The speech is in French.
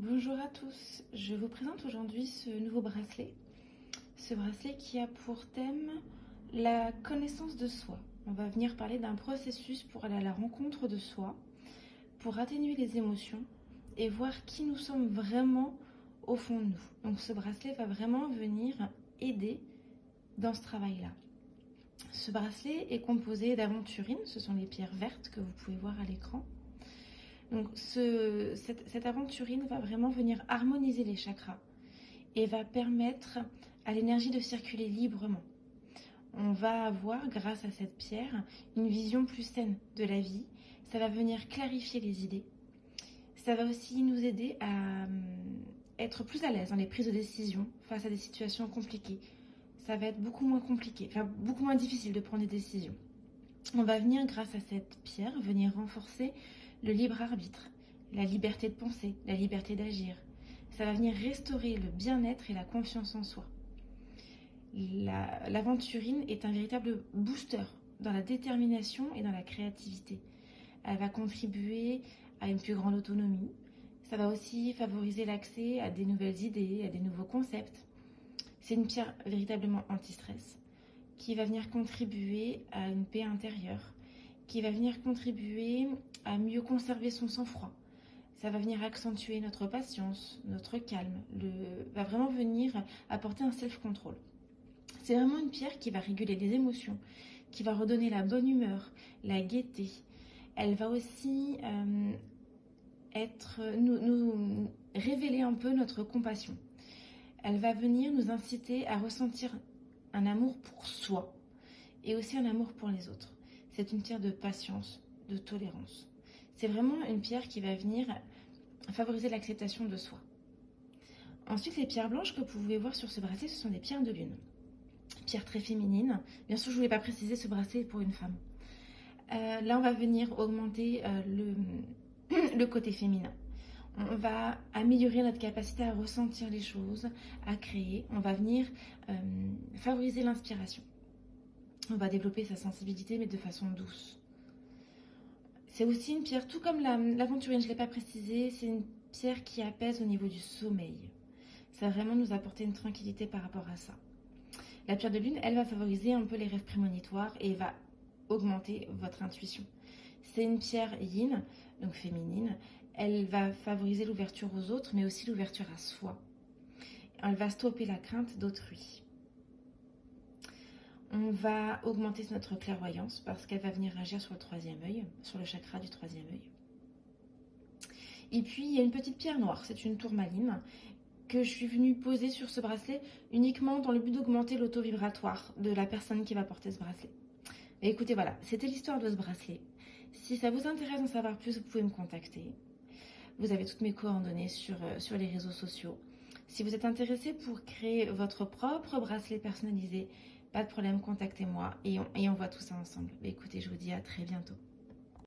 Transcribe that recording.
Bonjour à tous, je vous présente aujourd'hui ce nouveau bracelet. Ce bracelet qui a pour thème la connaissance de soi. On va venir parler d'un processus pour aller à la rencontre de soi, pour atténuer les émotions et voir qui nous sommes vraiment au fond de nous. Donc ce bracelet va vraiment venir aider dans ce travail-là. Ce bracelet est composé d'aventurines, ce sont les pierres vertes que vous pouvez voir à l'écran. Donc cette aventurine va vraiment venir harmoniser les chakras et va permettre à l'énergie de circuler librement. On va avoir, grâce à cette pierre, une vision plus saine de la vie. Ça va venir clarifier les idées. Ça va aussi nous aider à être plus à l'aise dans les prises de décision face à des situations compliquées. Ça va être beaucoup moins compliqué, beaucoup moins difficile de prendre des décisions. On va venir, grâce à cette pierre, venir renforcer le libre arbitre, la liberté de penser, la liberté d'agir. Ça va venir restaurer le bien-être et la confiance en soi. L'aventurine est un véritable booster dans la détermination et dans la créativité. Elle va contribuer à une plus grande autonomie. Ça va aussi favoriser l'accès à des nouvelles idées, à des nouveaux concepts. C'est une pierre véritablement anti-stress qui va venir contribuer à une paix intérieure, qui va venir contribuer à mieux conserver son sang-froid. Ça va venir accentuer notre patience, notre calme, va vraiment venir apporter un self-control. C'est vraiment une pierre qui va réguler les émotions, qui va redonner la bonne humeur, la gaieté. Elle va aussi nous révéler un peu notre compassion. Elle va venir nous inciter à ressentir un amour pour soi et aussi un amour pour les autres. C'est une pierre de patience, de tolérance. C'est vraiment une pierre qui va venir favoriser l'acceptation de soi. Ensuite, les pierres blanches que vous pouvez voir sur ce bracelet, ce sont des pierres de lune. Pierres très féminines. Bien sûr, je ne voulais pas préciser ce bracelet pour une femme. Là, on va venir augmenter le côté féminin. On va améliorer notre capacité à ressentir les choses, à créer. On va venir favoriser l'inspiration. On va développer sa sensibilité, mais de façon douce. C'est aussi une pierre, tout comme l'aventurine, je ne l'ai pas précisé, c'est une pierre qui apaise au niveau du sommeil. Ça va vraiment nous apporter une tranquillité par rapport à ça. La pierre de lune, elle va favoriser un peu les rêves prémonitoires et va augmenter votre intuition. C'est une pierre yin, donc féminine. Elle va favoriser l'ouverture aux autres, mais aussi l'ouverture à soi. Elle va stopper la crainte d'autrui. On va augmenter notre clairvoyance parce qu'elle va venir agir sur le troisième œil, sur le chakra du troisième œil. Et puis, il y a une petite pierre noire, c'est une tourmaline que je suis venue poser sur ce bracelet uniquement dans le but d'augmenter l'auto vibratoire de la personne qui va porter ce bracelet. Et écoutez, voilà, c'était l'histoire de ce bracelet. Si ça vous intéresse d'en savoir plus, vous pouvez me contacter. Vous avez toutes mes coordonnées sur les réseaux sociaux. Si vous êtes intéressé pour créer votre propre bracelet personnalisé, pas de problème, contactez-moi et on voit tout ça ensemble. Écoutez, je vous dis à très bientôt.